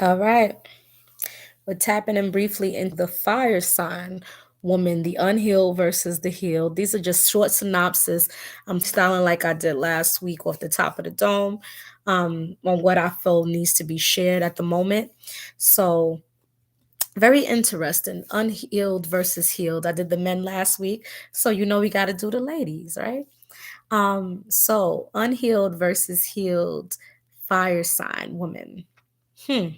All right. We're tapping in briefly into the fire sign woman, the unhealed versus the healed. These are just short synopsis. I'm styling like I did last week off the top of the dome on what I feel needs to be shared at the moment. So, very interesting. Unhealed versus healed. I did the men last week. So, we got to do the ladies, right? So, unhealed versus healed fire sign woman. Hmm.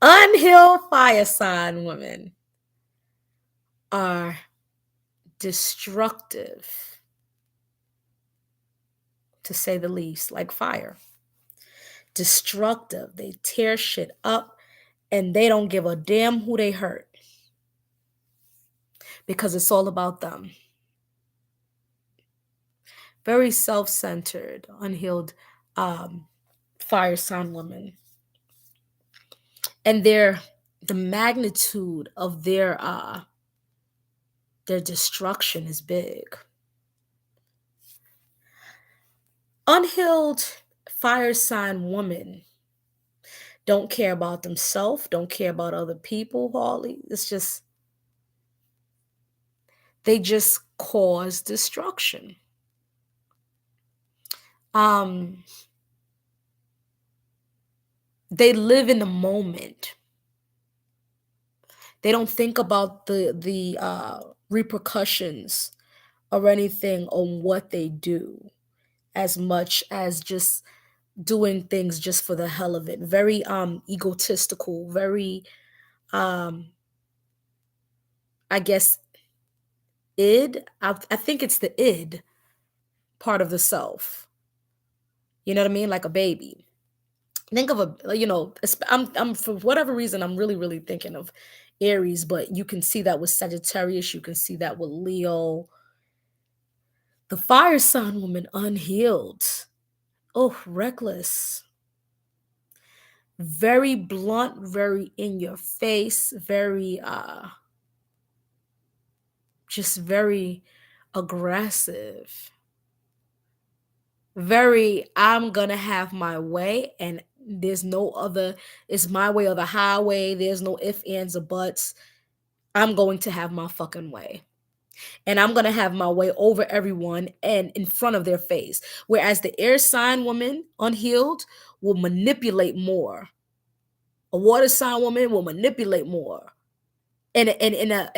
Unhealed fire sign women are destructive, to say the least, like fire. Destructive. They tear shit up and they don't give a damn who they hurt because it's all about them. Very self centered, unhealed um, fire sign women. And the magnitude of their destruction is big. Unhealed fire sign woman don't care about themselves, don't care about other people, Harley. It's just, they just cause destruction. Um, they live in the moment. They don't think about the repercussions or anything on what they do as much as just doing things just for the hell of it. Very egotistical, very um I guess I think it's the id part of the self. You know what I mean? Like a baby. Think of I'm for whatever reason I'm really thinking of Aries, but you can see that with Sagittarius, you can see that with Leo. The fire sign woman unhealed. Oh, reckless. Very blunt, very in your face, very just very aggressive. Very, I'm gonna have my way, and there's no other, it's my way or the highway. There's no ifs, ands, or buts. I'm going to have my fucking way. And I'm gonna have my way over everyone and in front of their face. Whereas the air sign woman, unhealed, will manipulate more. A water sign woman will manipulate more. And in a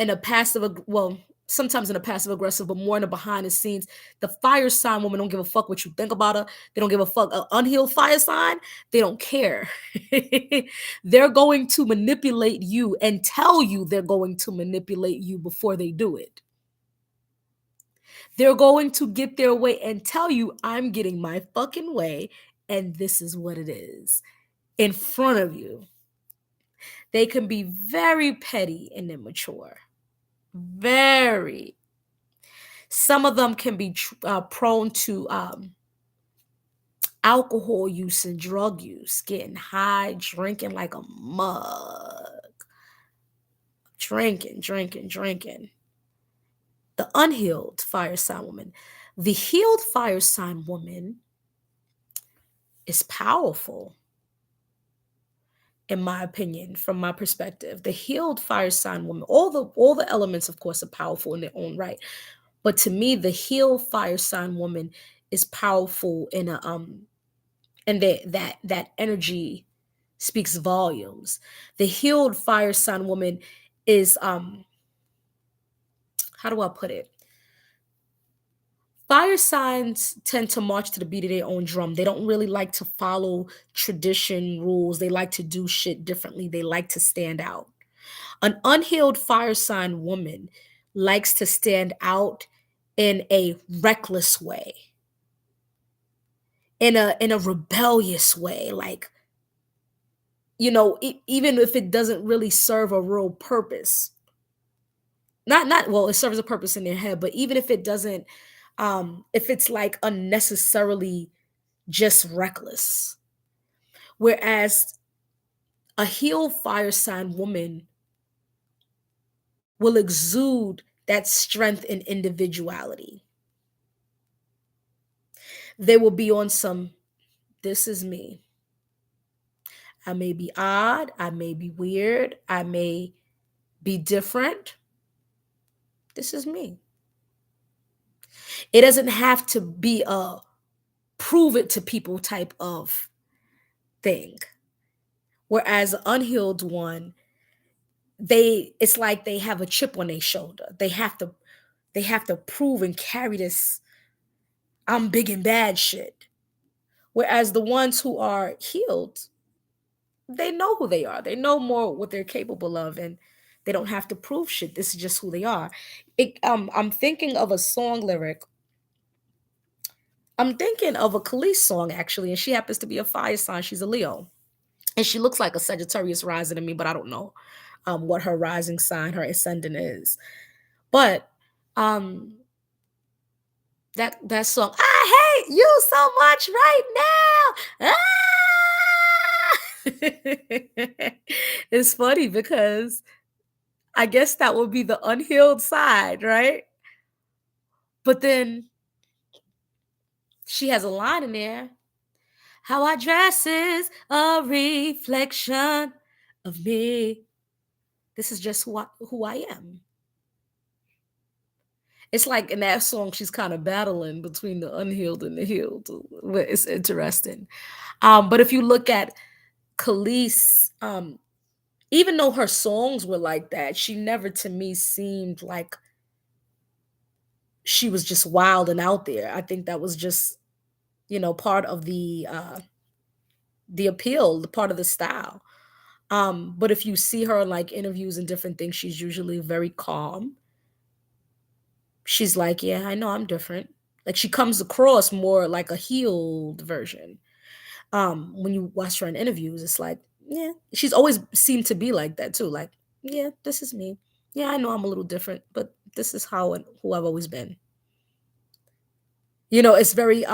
well, sometimes in a passive aggressive, but more in the behind the scenes. The fire sign woman don't give a fuck what you think about her. They don't give a fuck. Unhealed fire sign, they don't care. They're going to manipulate you and tell you they're going to manipulate you before they do it. They're going to get their way and tell you, I'm getting my fucking way, and this is what it is in front of you. They can be very petty and immature. Very. Some of them can be prone to alcohol use and drug use, getting high, drinking like a mug, drinking. The unhealed fire sign woman. The healed fire sign woman is powerful, in my opinion, from my perspective. The healed fire sign woman, all the elements, of course, are powerful in their own right. But to me, the healed fire sign woman is powerful in a and that energy speaks volumes. The healed fire sign woman is how do I put it? Fire signs tend to march to the beat of their own drum. They don't really like to follow tradition rules. They like to do shit differently. They like to stand out. An unhealed fire sign woman likes to stand out in a reckless way, in a rebellious way, like even if it doesn't really serve a real purpose. Not well, it serves a purpose in their head, but even if it doesn't, if it's like unnecessarily just reckless. Whereas a healed fire sign woman will exude that strength and individuality. They will be on some, this is me. I may be odd, I may be weird, I may be different. This is me. It doesn't have to be a prove it to people type of thing. Whereas the unhealed one, it's like they have a chip on their shoulder. They have to prove and carry this I'm big and bad shit. Whereas the ones who are healed, they know who they are. They know more what they're capable of, and they don't have to prove shit. This is just who they are. I'm thinking of a song lyric. I'm thinking of a Khalees song actually, and she happens to be a fire sign. She's a Leo, and she looks like a Sagittarius rising to me, but I don't know what her rising sign, her ascendant is. But um, that song, I hate you so much right now. Ah! It's funny because I guess that would be the unhealed side, right? But then she has a line in there. How I dress is a reflection of me. This is just who I am. It's like in that song, she's kind of battling between the unhealed and the healed. It's interesting. But if you look at Khalees, even though her songs were like that, she never to me seemed like she was just wild and out there. I think that was just, part of the appeal, the part of the style. But if you see her in like interviews and different things, she's usually very calm. She's like, yeah, I know I'm different. Like she comes across more like a healed version. When you watch her in interviews, it's like, yeah, she's always seemed to be like that too. Like, yeah, this is me. Yeah, I know I'm a little different, but this is how and who I've always been. It's very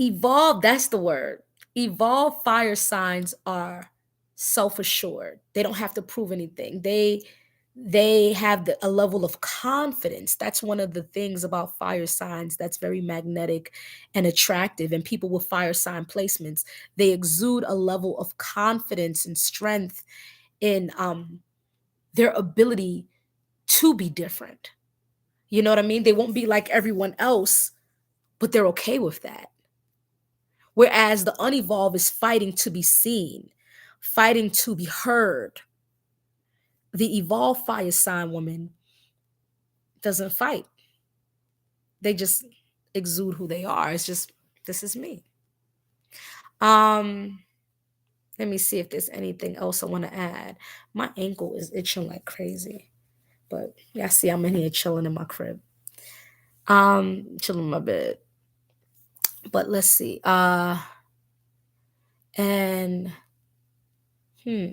evolved, that's the word. Evolved fire signs are self-assured. They don't have to prove anything. They have a level of confidence. That's one of the things about fire signs that's very magnetic and attractive. And people with fire sign placements, they exude a level of confidence and strength in their ability to be different. You know what I mean? They won't be like everyone else, but they're okay with that. Whereas the unevolved is fighting to be seen, fighting to be heard. The evolved fire sign woman doesn't fight. They just exude who they are. It's just, this is me. Um, Let me see if there's anything else I want to add. My ankle is itching like crazy. But yeah, see, I'm in here chilling in my crib. Chilling in my bed. But let's see. And hmm,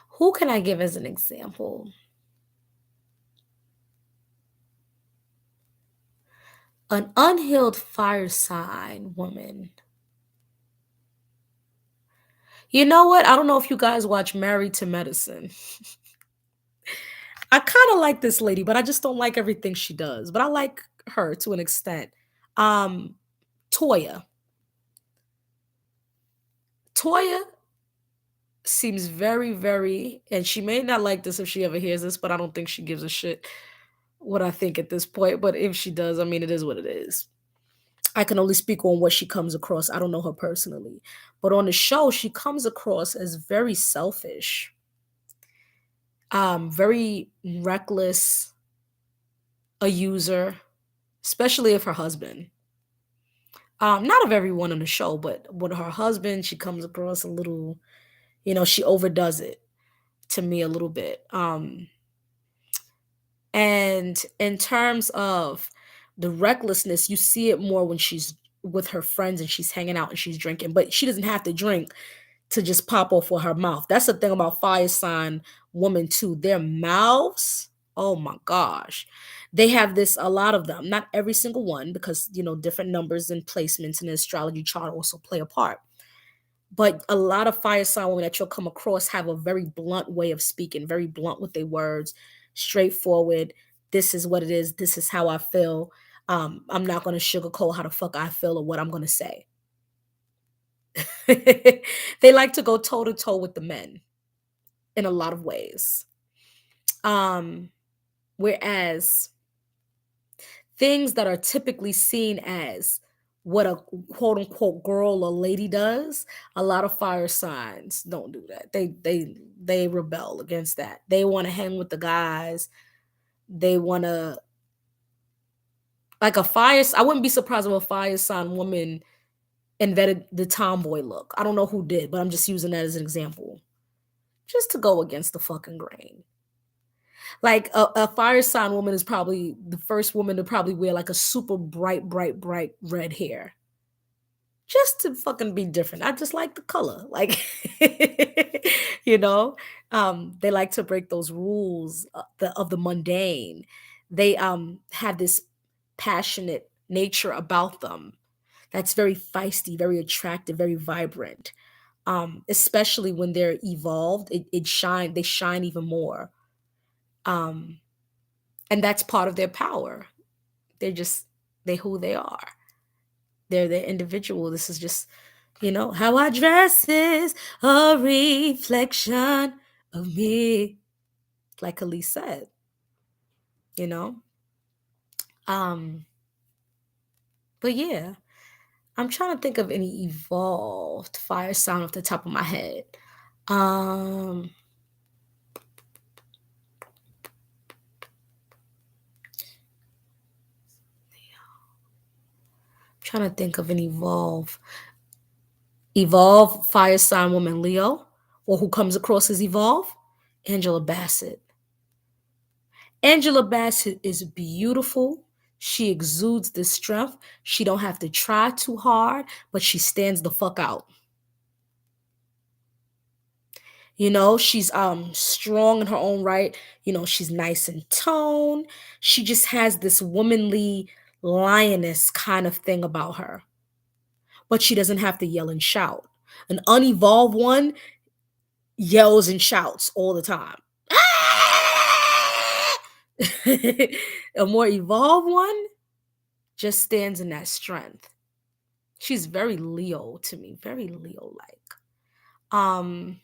who can I give as an example? An unhealed fire sign woman. You know what? I don't know if you guys watch Married to Medicine. I kind of like this lady, but I just don't like everything she does. But I like her to an extent. Um, Toya. Toya seems very, very, and she may not like this if she ever hears this, but I don't think she gives a shit what I think at this point. But if she does, I mean, it is what it is. I can only speak on what she comes across. I don't know her personally. But on the show, she comes across as very selfish, very reckless, a user, especially of her husband. Not of everyone on the show, but with her husband, she comes across a little, she overdoes it to me a little bit. And in terms of the recklessness, you see it more when she's with her friends and she's hanging out and she's drinking, but she doesn't have to drink to just pop off with her mouth. That's the thing about fire sign women too. Their mouths, oh my gosh. They have this, a lot of them, not every single one, because different numbers and placements in the astrology chart also play a part. But a lot of fire sign women that you'll come across have a very blunt way of speaking, very blunt with their words, straightforward. This is what it is. This is how I feel. I'm not going to sugarcoat how the fuck I feel or what I'm going to say. They like to go toe to toe with the men in a lot of ways. Um, Whereas things that are typically seen as what a quote unquote girl or lady does, a lot of fire signs don't do that. They rebel against that. They want to hang with the guys. They want to like a fire. I wouldn't be surprised if a fire sign woman invented the tomboy look. I don't know who did, but I'm just using that as an example, just to go against the fucking grain. Like a fire sign woman is probably the first woman to probably wear like a super bright red hair just to fucking be different. I just like the color. Like, you know, they like to break those rules of the mundane. They have this passionate nature about them that's very feisty, very attractive, very vibrant. Especially when they're evolved, they shine even more. Um, and that's part of their power. They're just they who they are. They're the individual. This is just, how I dress is a reflection of me, like Elise said, you know? Um, but yeah, I'm trying to think of any evolved fire sign off the top of my head. Um, Trying to think of an evolve fire sign woman Leo, or who comes across as evolve, Angela Bassett. Angela Bassett is beautiful. She exudes this strength. She don't have to try too hard, but she stands the fuck out. She's strong in her own right. She's nice in tone. She just has this womanly lioness kind of thing about her. But she doesn't have to yell and shout. An unevolved one yells and shouts all the time. A more evolved one just stands in that strength. She's very Leo to me, very Leo like. Um,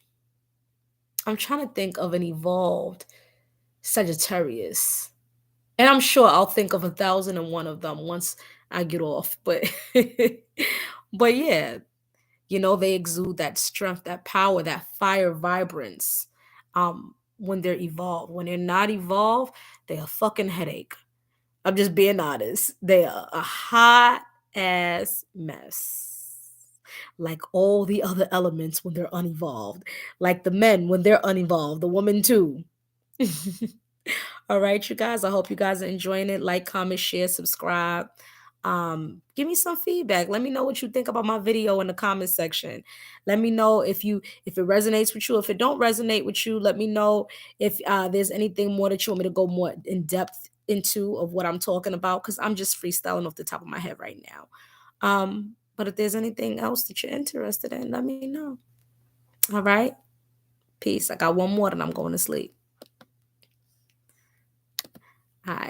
I'm trying to think of an evolved Sagittarius. And I'm sure I'll think of 1,001 of them once I get off. But but yeah, they exude that strength, that power, that fire vibrance. When they're evolved. When they're not evolved, they're a fucking headache. I'm just being honest. They are a hot ass mess. Like all the other elements when they're unevolved. Like the men when they're unevolved, the woman too. All right, you guys. I hope you guys are enjoying it. Like, comment, share, subscribe. Give me some feedback. Let me know what you think about my video in the comment section. Let me know if it resonates with you. If it don't resonate with you, let me know if there's anything more that you want me to go more in depth into of what I'm talking about, because I'm just freestyling off the top of my head right now. But if there's anything else that you're interested in, let me know. All right. Peace. I got one more and I'm going to sleep.